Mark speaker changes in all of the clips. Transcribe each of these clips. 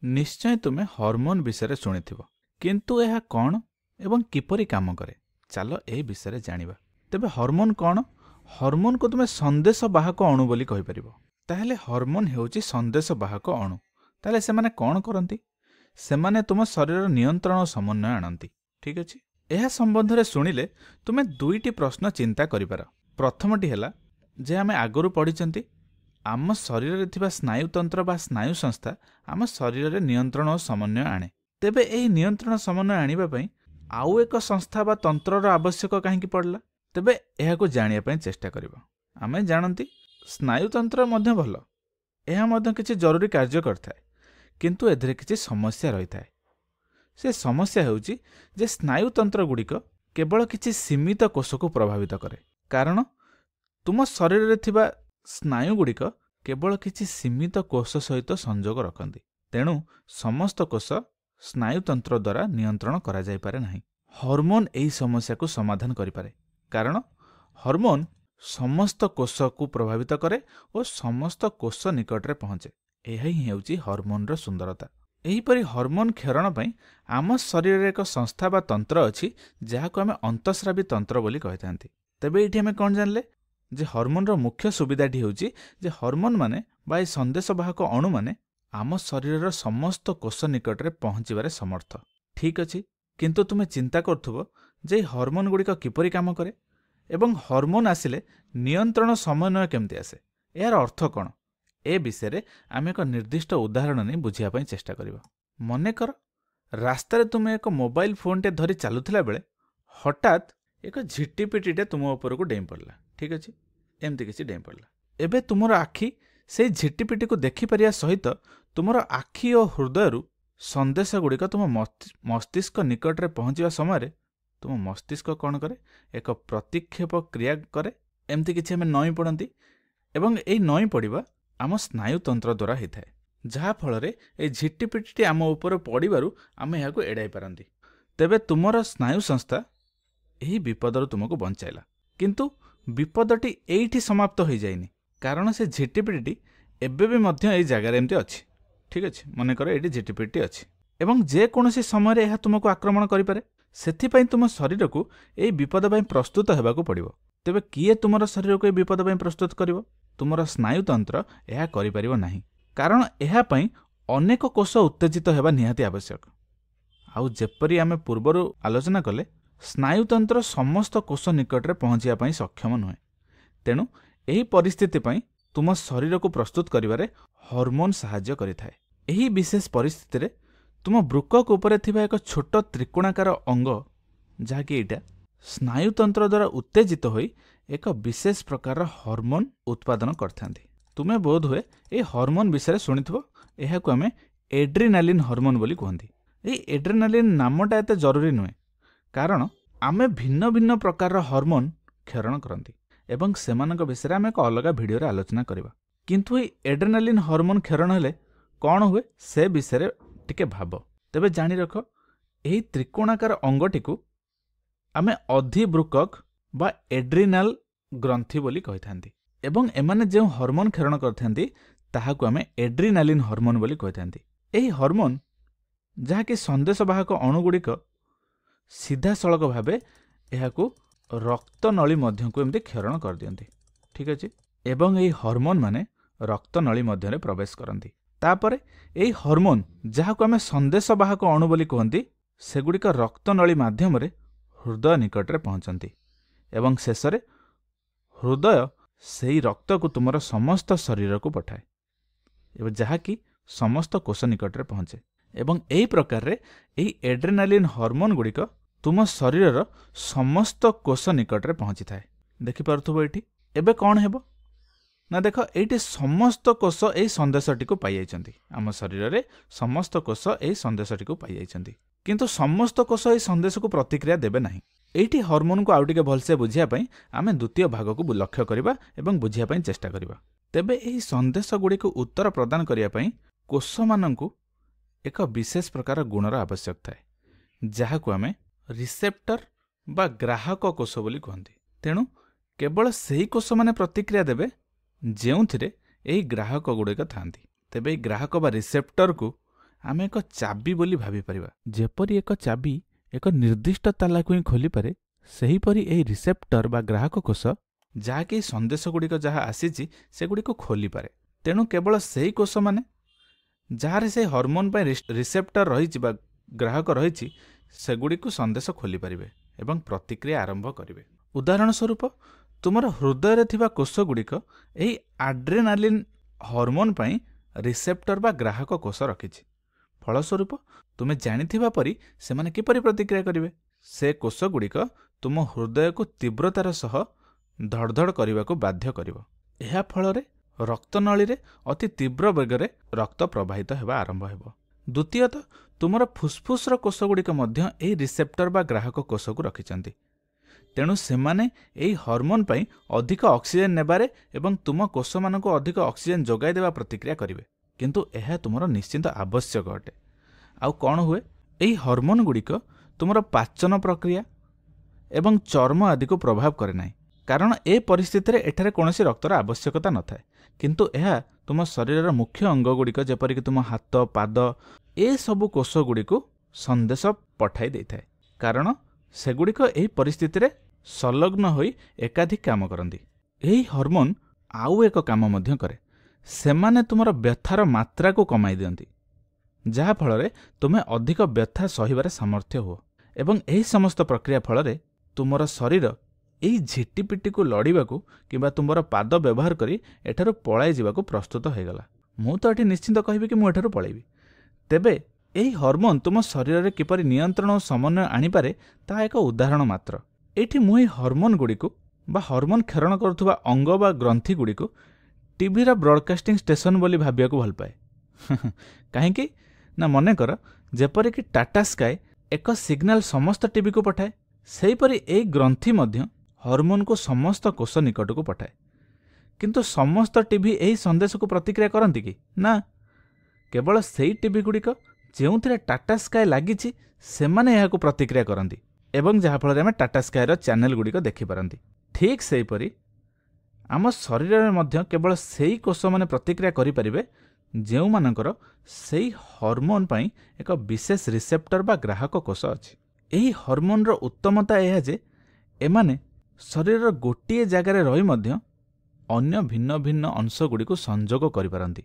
Speaker 1: निश्चय तुमे हॉर्मोन विषय शुणिथिबो किंतु यह कौन एवं किपरि काम करे चलो ए विषय जानिबा। तेबे हॉर्मोन कौन? हॉर्मोन को तुमे संदेश बाहक अणु बोली कहि परिबो। ताहेले हॉर्मोन हेउची संदेश बाहक अणु। ताहेले से माने कौन करंती? से माने तुम शरीर नियंत्रण और समन्वय आणंती। ठीक अछि। यह संबंध रे सुनिले तुमे दुईटी प्रश्न चिंता करिपार। प्रथमटी हैला जे आमे आगरु पढिचंती आम शरीर रे थिबा स्नायुतंत्र बा स्नायु संस्था आम शरीर रे नियंत्रण और समन्वय आणे। तेबे एही नियंत्रण समन्वय आनिबा पई आउ एक संस्था बा तंत्र रो आवश्यक काहेकि पड़ला? तेबे एहाको जानिया पई चेष्टा करिबा। आमे जानंती स्नायुतंत्र मध्य भल, एहा मध्य किछि जरूरी कार्य करथाय, किंतु एधरे किछि समस्या रहिथाय। से समस्या हेउची जे स्नायुतंत्र गुड़िक केवल किछि सीमित कोष को प्रभावित करे। कारण तुम शरीर रे थिबा स्नायु गुड़िक केवल किछि सीमित कोष सहित संजोग रखंती। तेणु समस्त कोष स्नायुतंत्र द्वारा नियंत्रण करा जाय पारे नाही। हार्मोन एही समस्या को समाधान करि पारे। कारण हार्मोन समस्त कोष को प्रभावित करे और समस्त कोष निकट रे पहुँचे। एही हेउची हार्मोन रो सुंदरता। एहीपरि हार्मोन क्षरण पई आम शरीर रे एक संस्था बा तंत्र अछि जाहाको आमे अंतःस्रावी तंत्र बोली कहिथांती। तेबे एठी आमे कोन जानले जे हार्मोन रो मुख्य सुविधाटी हेउची जे हार्मोन माने बा संदेश बाहक अणु माने आम शरीर समस्त कोष निकट रे पहुँचबारे समर्थ। ठीक अछि, किंतु तुमे चिंता करथुबो जे हार्मोन गुड़िक किपरि काम करे एवं हार्मोन आसिले नियंत्रण समन्वय केमति आसे, यार अर्थ कौन? ए विषय आम एक निर्दिष्ट उदाहरण नहीं बुझिया पई चेष्टा करिबा। मने कर रास्तारे तुमे एक मोबाइल फोन टे धरी चलुथिला बेले हठात एक झिटिपिटिटे तुम ऊपर को डेई पड़ला। ठीक अछि, एमती किछि डेई पड़ला। एबे तुमर आखि से झिटिपिटी को देखि परिया सहित तुमर आखि और हृदय संदेश गुड़िक तुम मस्तिष्क निकट रे पहुँचवा समय तुम मस्तिष्क कौन करे? एक प्रतिक्षेप क्रिया करे। एमती किछि हमें नई पड़ती एवं एई नई पड़िबा आम स्नायुतंत्र द्वारा होता है, जहा फल ए झिटिपिटी आम उपर पड़ू आम यहाँ एड़ाई पारती। तेबे तुमर स्नायु संस्था यही विपदर तुमको बंचाइला, किंतु विपदटी एठी समाप्त हो जाइनी। कारण से झिटिपिटी एबे भी मध्य एई जगार एमती अच्छी। ठीक अच्छे, मनकर ये झिटिपिटी अच्छी एवं जेकोसी समय यह तुमको आक्रमण करें। से तुम शरीर को यही विपद प्रस्तुत होगाक पड़ो। तेबे किए तुम शरीर को विपद प्रस्तुत कर? तुमर स्नायुतंत्र यह करिपरिबो नाही। कारण यह अनेक कोष उत्तेजित होगा निहाती आवश्यक। आउ जेपरी आमे पूर्वर आलोचना कले स्नायुतंत्र समस्त कोष निकट रे पहुँचापी सक्षम नुहे। तेणु यही परिस्थिति पई तुम शरीर को प्रस्तुत करिबारे हार्मोन सहाय्य करिथाए। एही विशेष परिस्थिति रे तुम बृकक उपरे थिबा एक छोट त्रिकोणाकार अंग जहाँकि एटा स्नायुतंत्र द्वारा उत्तेजित होई एक विशेष प्रकार हार्मोन उत्पादन करथांती। तुमे बोध हुए ए हार्मोन विषय शुणिथिबो। एहाकु आमे एड्रेनालिन हार्मोन बोली कहंती। ए एड्रेनालिन नामटा एते जरूरी नुहे, कारण आमे भिन्न भिन्न प्रकार हार्मोन क्षरण करंती एवं सेमानक विषय आमे एक अलग वीडियो रे आलोचना करिबा। किंतु ए एड्रेनालिन हार्मोन क्षरण हेले कौन हुए से विषय टिके भाब। तेबे जानि रख, एही त्रिकोणाकार अंगटी को आमे अधिबृकक बा एड्रिनाल ग्रंथि बोली कहिथांती एवं एमाने जे हार्मोन क्षरण करथांती ताहाकु आमे एड्रिनालिन हार्मोन बोली कहिथांती। एही हार्मोन जहाँकि संदेश बाहक अणुगुड़िक सीधा सड़क भावे एहाकु रक्तनली मध्य को एमती क्षरण कर दियंती। ठीक अछि, एवं एही हार्मोन माने रक्तनली मध्य रे प्रवेश करंती। तापरे एही हार्मोन जहाँकु आमे संदेश बाहक अणु बोली कहंती सेगुड़िक रक्तनली माध्यम रे हृदय निकट रे पहुंचंती एवं शेष रे हृदय सेही रक्त को तुमर समस्त शरीर को पठाए एवं जहाँकि समस्त कोष निकट रे पहुंचे। एवं एही प्रकार रे एही एड्रेनालिन हार्मोन गुड़िक तुम शरीर समस्त कोष निकट रे पहुंची थाए। देखि पारुथबो एठी एबे कौन हेबो ना देख, एठी समस्त कोष एही संदेशटी को पाई जाइछंती। आम शरीर रे समस्त कोष एही संदेशटी को पाई जाइछंती, किंतु समस्त कोष एही संदेश को प्रतिक्रिया देबे नाही। एठी हार्मोन को आउटिके भलसे बुझिया पई आमे द्वितीय भाग को लक्ष्य करिबा एवं बुझिया पई चेष्टा करिबा। तेबे एही संदेश गुडी को उत्तर प्रदान करिया पई कोष माननकु एक विशेष प्रकार गुणर आवश्यक थाए, जाहाकु आमे रिसेप्टर बा ग्राहक कोष बोली कहंती। तेणु केवल सेही कोष माने प्रतिक्रिया देबे जेउथिरे एही ग्राहक गुड़िक थांती। तेबे ग्राहक बा रिसेप्टर को ଆମେ ଏକ ଚାବି ବୋଲି ଭାବିପାରିବା। ଯେପରି ଏକ ଚାବି ଏକ ନିର୍ଦ୍ଦିଷ୍ଟ ତାଲାକୁ ହିଁ ଖୋଲିପାରେ, ସେହିପରି ଏହି ରିସେପ୍ଟର ବା ଗ୍ରାହକ କୋଷ ଯାହାକି ଏହି ସନ୍ଦେଶଗୁଡ଼ିକ ଯାହା ଆସିଛି ସେଗୁଡ଼ିକୁ ଖୋଲିପାରେ। ତେଣୁ କେବଳ ସେହି କୋଷମାନେ ଯାହାର ସେହି ହର୍ମୋନ୍ ପାଇଁ ରିସେପ୍ଟର ରହିଛି ବା ଗ୍ରାହକ ରହିଛି ସେଗୁଡ଼ିକୁ ସନ୍ଦେଶ ଖୋଲିପାରିବେ ଏବଂ ପ୍ରତିକ୍ରିୟା ଆରମ୍ଭ କରିବେ। ଉଦାହରଣ ସ୍ୱରୂପ ତୁମର ହୃଦୟରେ ଥିବା କୋଷଗୁଡ଼ିକ ଏହି ଆଡ୍ରେନାଲିନ୍ ହର୍ମୋନ୍ ପାଇଁ ରିସେପ୍ଟର ବା ଗ୍ରାହକ କୋଷ ରଖିଛି। ଫଳସ୍ୱରୂପ ତୁମେ ଜାଣିଥିବା ପରି ସେମାନେ କିପରି ପ୍ରତିକ୍ରିୟା କରିବେ? ସେ କୋଷଗୁଡ଼ିକ ତୁମ ହୃଦୟକୁ ତୀବ୍ରତାର ସହ ଧଡ଼ଧଡ଼ କରିବାକୁ ବାଧ୍ୟ କରିବ। ଏହା ଫଳରେ ରକ୍ତନଳୀରେ ଅତି ତୀବ୍ର ବେଗରେ ରକ୍ତ ପ୍ରବାହିତ ହେବା ଆରମ୍ଭ ହେବ। ଦ୍ୱିତୀୟତଃ ତୁମର ଫୁସ୍ଫୁସ୍ର କୋଷଗୁଡ଼ିକ ମଧ୍ୟ ଏହି ରିସେପ୍ଟର ବା ଗ୍ରାହକ କୋଷକୁ ରଖିଛନ୍ତି। ତେଣୁ ସେମାନେ ଏହି ହର୍ମୋନ୍ ପାଇଁ ଅଧିକ ଅକ୍ସିଜେନ୍ ନେବାରେ ଏବଂ ତୁମ କୋଷମାନଙ୍କୁ ଅଧିକ ଅକ୍ସିଜେନ୍ ଯୋଗାଇ ଦେବା ପ୍ରତିକ୍ରିୟା କରିବେ। କିନ୍ତୁ ଏହା ତୁମର ନିଶ୍ଚିତ ଆବଶ୍ୟକ ଅଟେ। ଆଉ କ'ଣ ହୁଏ? ଏହି ହର୍ମୋନ୍ ଗୁଡ଼ିକ ତୁମର ପାଚନ ପ୍ରକ୍ରିୟା ଏବଂ ଚର୍ମ ଆଦିକୁ ପ୍ରଭାବ କରେ ନାହିଁ, କାରଣ ଏ ପରିସ୍ଥିତିରେ ଏଠାରେ କୌଣସି ରକ୍ତର ଆବଶ୍ୟକତା ନଥାଏ। କିନ୍ତୁ ଏହା ତୁମ ଶରୀରର ମୁଖ୍ୟ ଅଙ୍ଗଗୁଡ଼ିକ ଯେପରିକି ତୁମ ହାତ, ପାଦ ଏସବୁ କୋଷଗୁଡ଼ିକୁ ସନ୍ଦେଶ ପଠାଇ ଦେଇଥାଏ, କାରଣ ସେଗୁଡ଼ିକ ଏହି ପରିସ୍ଥିତିରେ ସଂଲଗ୍ନ ହୋଇ ଏକାଧିକ କାମ କରନ୍ତି। ଏହି ହର୍ମୋନ୍ ଆଉ ଏକ କାମ ମଧ୍ୟ କରେ। ସେମାନେ ତୁମର ବ୍ୟଥାର ମାତ୍ରାକୁ କମାଇ ଦିଅନ୍ତି, ଯାହାଫଳରେ ତୁମେ ଅଧିକ ବ୍ୟଥା ସହିବାରେ ସାମର୍ଥ୍ୟ ହୁଅ। ଏବଂ ଏହି ସମସ୍ତ ପ୍ରକ୍ରିୟା ଫଳରେ ତୁମର ଶରୀର ଏହି ଝିଟିପିଟିକୁ ଲଢ଼ିବାକୁ କିମ୍ବା ତୁମର ପାଦ ବ୍ୟବହାର କରି ଏଠାରୁ ପଳାଇ ଯିବାକୁ ପ୍ରସ୍ତୁତ ହୋଇଗଲା। ମୁଁ ତ ଏଠି ନିଶ୍ଚିନ୍ତ କହିବି କି ମୁଁ ଏଠାରୁ ପଳାଇବି। ତେବେ ଏହି ହର୍ମୋନ୍ ତୁମ ଶରୀରରେ କିପରି ନିୟନ୍ତ୍ରଣ ଓ ସମନ୍ୱୟ ଆଣିପାରେ ତାହା ଏକ ଉଦାହରଣ ମାତ୍ର। ଏଇଠି ମୁଁ ଏହି ହର୍ମୋନ୍ ଗୁଡ଼ିକୁ ବା ହର୍ମୋନ୍ କ୍ଷରଣ କରୁଥିବା ଅଙ୍ଗ ବା ଗ୍ରନ୍ଥିଗୁଡ଼ିକୁ ଟିଭିର ବ୍ରଡକାଷ୍ଟିଂ ଷ୍ଟେସନ ବୋଲି ଭାବିବାକୁ ଭଲ ପାଏ। କାହିଁକି ନା ମନେକର ଯେପରିକି ଟାଟା ସ୍କାଏ ଏକ ସିଗ୍ନାଲ ସମସ୍ତ ଟିଭିକୁ ପଠାଏ, ସେହିପରି ଏହି ଗ୍ରନ୍ଥି ମଧ୍ୟ ହର୍ମୋନ୍କୁ ସମସ୍ତ କୋଷ ନିକଟକୁ ପଠାଏ। କିନ୍ତୁ ସମସ୍ତ ଟିଭି ଏହି ସନ୍ଦେଶକୁ ପ୍ରତିକ୍ରିୟା କରନ୍ତି କି? ନା, କେବଳ ସେହି ଟିଭି ଗୁଡ଼ିକ ଯେଉଁଥିରେ ଟାଟା ସ୍କାଏ ଲାଗିଛି ସେମାନେ ଏହାକୁ ପ୍ରତିକ୍ରିୟା କରନ୍ତି ଏବଂ ଯାହାଫଳରେ ଆମେ ଟାଟା ସ୍କାଏର ଚ୍ୟାନେଲ ଗୁଡ଼ିକ ଦେଖିପାରନ୍ତି। ଠିକ୍ ସେହିପରି ଆମ ଶରୀରରେ ମଧ୍ୟ କେବଳ ସେହି କୋଷମାନେ ପ୍ରତିକ୍ରିୟା କରିପାରିବେ ଯେଉଁମାନଙ୍କର ସେହି ହର୍ମୋନ୍ ପାଇଁ ଏକ ବିଶେଷ ରିସେପ୍ଟର ବା ଗ୍ରାହକ କୋଷ ଅଛି। ଏହି ହର୍ମୋନ୍ର ଉତ୍ତମତା ଏହା ଯେ ଏମାନେ ଶରୀରର ଗୋଟିଏ ଜାଗାରେ ରହି ମଧ୍ୟ ଅନ୍ୟ ଭିନ୍ନ ଭିନ୍ନ ଅଂଶଗୁଡ଼ିକୁ ସଂଯୋଗ କରିପାରନ୍ତି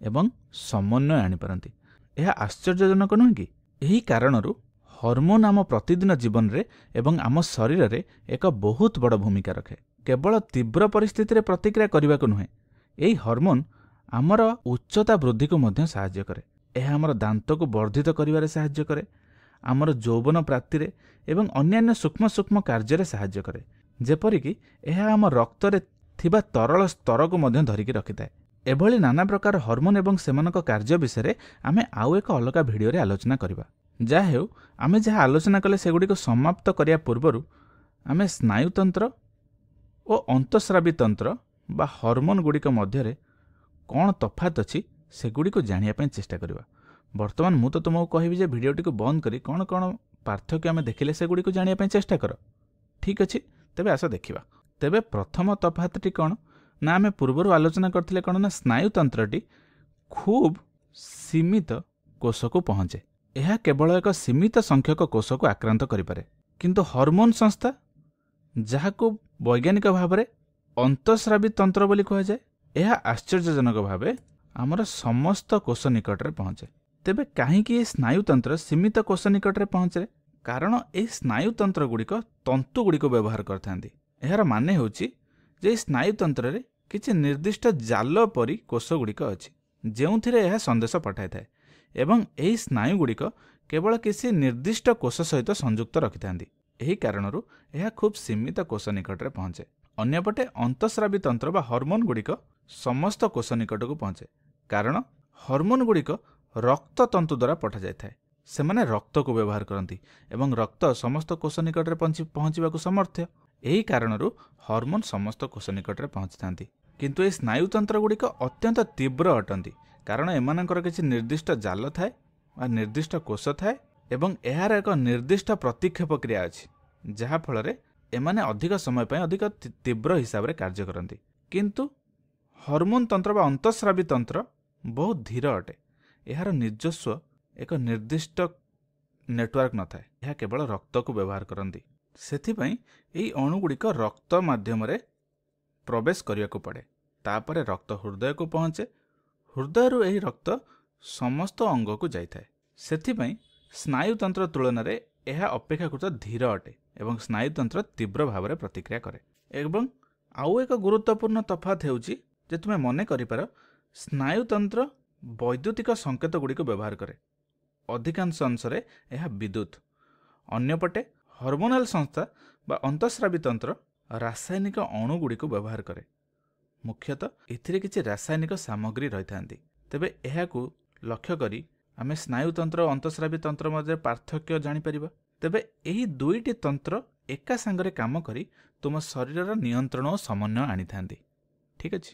Speaker 1: ଏବଂ ସମନ୍ୱୟ ଆଣିପାରନ୍ତି। ଏହା ଆଶ୍ଚର୍ଯ୍ୟଜନକ ନୁହେଁ କି? ଏହି କାରଣରୁ ହର୍ମୋନ୍ ଆମ ପ୍ରତିଦିନ ଜୀବନରେ ଏବଂ ଆମ ଶରୀରରେ ଏକ ବହୁତ ବଡ଼ ଭୂମିକା ରଖେ। କେବଳ ତୀବ୍ର ପରିସ୍ଥିତିରେ ପ୍ରତିକ୍ରିୟା କରିବାକୁ ନୁହେଁ, ଏହି ହର୍ମୋନ୍ ଆମର ଉଚ୍ଚତା ବୃଦ୍ଧିକୁ ମଧ୍ୟ ସାହାଯ୍ୟ କରେ। ଏହା ଆମର ଦାନ୍ତକୁ ବର୍ଦ୍ଧିତ କରିବାରେ ସାହାଯ୍ୟ କରେ, ଆମର ଯୌବନ ପ୍ରାପ୍ତିରେ ଏବଂ ଅନ୍ୟାନ୍ୟ ସୂକ୍ଷ୍ମ ସୂକ୍ଷ୍ମ କାର୍ଯ୍ୟରେ ସାହାଯ୍ୟ କରେ। ଯେପରିକି ଏହା ଆମ ରକ୍ତରେ ଥିବା ତରଳ ସ୍ତରକୁ ମଧ୍ୟ ଧରିକି ରଖିଥାଏ। ଏଭଳି ନାନା ପ୍ରକାର ହର୍ମୋନ୍ ଏବଂ ସେମାନଙ୍କ କାର୍ଯ୍ୟ ବିଷୟରେ ଆମେ ଆଉ ଏକ ଅଲଗା ଭିଡ଼ିଓରେ ଆଲୋଚନା କରିବା। ଯାହା ହେଉ, ଆମେ ଯାହା ଆଲୋଚନା କଲେ ସେଗୁଡ଼ିକୁ ସମାପ୍ତ କରିବା ପୂର୍ବରୁ ଆମେ ସ୍ନାୟୁତନ୍ତ୍ର ଓ ଅନ୍ତଃସ୍ରାବୀ ତନ୍ତ୍ର ବା ହର୍ମୋନ୍ ଗୁଡ଼ିକ ମଧ୍ୟରେ କ'ଣ ତଫାତ୍ ଅଛି ସେଗୁଡ଼ିକୁ ଜାଣିବା ପାଇଁ ଚେଷ୍ଟା କରିବା। ବର୍ତ୍ତମାନ ମୁଁ ତ ତୁମକୁ କହିବି ଯେ ଭିଡ଼ିଓଟିକୁ ବନ୍ଦ କରି କ'ଣ କ'ଣ ପାର୍ଥକ୍ୟ ଆମେ ଦେଖିଲେ ସେଗୁଡ଼ିକୁ ଜାଣିବା ପାଇଁ ଚେଷ୍ଟା କର। ଠିକ୍ ଅଛି, ତେବେ ଆସ ଦେଖିବା। ତେବେ ପ୍ରଥମ ତଫାତଟି କ'ଣ ନା ଆମେ ପୂର୍ବରୁ ଆଲୋଚନା କରିଥିଲେ କ'ଣ ନା ସ୍ନାୟୁତନ୍ତ୍ରଟି ଖୁବ୍ ସୀମିତ କୋଷକୁ ପହଞ୍ଚେ। ଏହା କେବଳ ଏକ ସୀମିତ ସଂଖ୍ୟକ କୋଷକୁ ଆକ୍ରାନ୍ତ କରିପାରେ। କିନ୍ତୁ ହର୍ମୋନ୍ ସଂସ୍ଥା, ଯାହାକୁ ବୈଜ୍ଞାନିକ ଭାବରେ ଅନ୍ତଃସ୍ରାବୀ ତନ୍ତ୍ର ବୋଲି କୁହାଯାଏ, ଏହା ଆଶ୍ଚର୍ଯ୍ୟଜନକ ଭାବେ ଆମର ସମସ୍ତ କୋଷ ନିକଟରେ ପହଞ୍ଚେ। ତେବେ କାହିଁକି ଏହି ସ୍ନାୟୁତନ୍ତ୍ର ସୀମିତ କୋଷ ନିକଟରେ ପହଞ୍ଚେ? କାରଣ ଏହି ସ୍ନାୟୁତନ୍ତ୍ର ଗୁଡ଼ିକ ତନ୍ତୁଗୁଡ଼ିକୁ ବ୍ୟବହାର କରିଥାନ୍ତି। ଏହାର ମାନେ ହେଉଛି ଯେ ଏହି ସ୍ନାୟୁତନ୍ତ୍ରରେ କିଛି ନିର୍ଦ୍ଦିଷ୍ଟ ଜାଲ ପରି କୋଷଗୁଡ଼ିକ ଅଛି ଯେଉଁଥିରେ ଏହା ସନ୍ଦେଶ ପଠାଇଥାଏ ଏବଂ ଏହି ସ୍ନାୟୁଗୁଡ଼ିକ କେବଳ କିଛି ନିର୍ଦ୍ଦିଷ୍ଟ କୋଷ ସହିତ ସଂଯୁକ୍ତ ରଖିଥାନ୍ତି। ଏହି କାରଣରୁ ଏହା ଖୁବ୍ ସୀମିତ କୋଷ ନିକଟରେ ପହଞ୍ଚେ। ଅନ୍ୟପଟେ ଅନ୍ତଃସ୍ରାବୀ ତନ୍ତ୍ର ବା ହର୍ମୋନ୍ ଗୁଡ଼ିକ ସମସ୍ତ କୋଷ ନିକଟକୁ ପହଞ୍ଚେ, କାରଣ ହର୍ମୋନ୍ ଗୁଡ଼ିକ ରକ୍ତ ତନ୍ତୁ ଦ୍ୱାରା ପଠାଯାଇଥାଏ। ସେମାନେ ରକ୍ତକୁ ବ୍ୟବହାର କରନ୍ତି ଏବଂ ରକ୍ତ ସମସ୍ତ କୋଷ ନିକଟରେ ପହଞ୍ଚିବାକୁ ସମର୍ଥ। ଏହି କାରଣରୁ ହର୍ମୋନ୍ ସମସ୍ତ କୋଷ ନିକଟରେ ପହଞ୍ଚିଥାନ୍ତି। କିନ୍ତୁ ଏହି ସ୍ନାୟୁତନ୍ତ୍ର ଗୁଡ଼ିକ ଅତ୍ୟନ୍ତ ତୀବ୍ର ଅଟନ୍ତି, କାରଣ ଏମାନଙ୍କର କିଛି ନିର୍ଦ୍ଦିଷ୍ଟ ଜାଲ ଥାଏ ବା ନିର୍ଦ୍ଦିଷ୍ଟ କୋଷ ଥାଏ ଏବଂ ଏହାର ଏକ ନିର୍ଦ୍ଦିଷ୍ଟ ପ୍ରତିକ୍ଷେପ କ୍ରିୟା ଅଛି, ଯାହାଫଳରେ ଏମାନେ ଅଧିକ ସମୟ ପାଇଁ ଅଧିକ ତୀବ୍ର ହିସାବରେ କାର୍ଯ୍ୟ କରନ୍ତି। କିନ୍ତୁ ହର୍ମୋନ୍ ତନ୍ତ୍ର ବା ଅନ୍ତଃସ୍ରାବୀ ତନ୍ତ୍ର ବହୁତ ଧୀର ଅଟେ ଏହାର ନିଜସ୍ୱ ଏକ ନିର୍ଦ୍ଦିଷ୍ଟ ନେଟୱାର୍କ ନଥାଏ। ଏହା କେବଳ ରକ୍ତକୁ ବ୍ୟବହାର କରନ୍ତି। ସେଥିପାଇଁ ଏହି ଅଣୁଗୁଡ଼ିକ ରକ୍ତ ମାଧ୍ୟମରେ ପ୍ରବେଶ କରିବାକୁ ପଡ଼େ। ତାପରେ ରକ୍ତ ହୃଦୟକୁ ପହଞ୍ଚେ। ହୃଦୟରୁ ଏହି ରକ୍ତ ସମସ୍ତ ଅଙ୍ଗକୁ ଯାଇଥାଏ। ସେଥିପାଇଁ ସ୍ନାୟୁତନ୍ତ୍ର ତୁଳନାରେ ଏହା ଅପେକ୍ଷାକୃତ ଧୀର ଅଟେ ଏବଂ ସ୍ନାୟୁତନ୍ତ୍ର ତୀବ୍ର ଭାବରେ ପ୍ରତିକ୍ରିୟା କରେ। ଏବଂ ଆଉ ଏକ ଗୁରୁତ୍ୱପୂର୍ଣ୍ଣ ତଫାତ୍ ହେଉଛି ଯେ ତୁମେ ମନେ କରିପାର, ସ୍ନାୟୁତନ୍ତ୍ର ବୈଦ୍ୟୁତିକ ସଂକେତ ଗୁଡ଼ିକୁ ବ୍ୟବହାର କରେ। ଅଧିକାଂଶ ଅଂଶରେ ଏହା ବିଦ୍ୟୁତ୍। ଅନ୍ୟପଟେ ହର୍ମୋନାଲ ସଂସ୍ଥା ବା ଅନ୍ତଃସ୍ରାବୀ ତନ୍ତ୍ର ରାସାୟନିକ ଅଣୁଗୁଡ଼ିକୁ ବ୍ୟବହାର କରେ। ମୁଖ୍ୟତଃ ଏଥିରେ କିଛି ରାସାୟନିକ ସାମଗ୍ରୀ ରହିଥାନ୍ତି। ତେବେ ଏହାକୁ ଲକ୍ଷ୍ୟ କରି ଆମେ ସ୍ନାୟୁତନ୍ତ୍ର ଓ ଅନ୍ତଃସ୍ରାବୀ ତନ୍ତ୍ର ମଧ୍ୟରେ ପାର୍ଥକ୍ୟ ଜାଣିପାରିବା। ତେବେ ଏହି ଦୁଇଟି ତନ୍ତ୍ର ଏକା ସାଙ୍ଗରେ କାମ କରି ତୁମ ଶରୀରର ନିୟନ୍ତ୍ରଣ ଓ ସମନ୍ୱୟ ଆଣିଥାନ୍ତି। ଠିକ୍ ଅଛି।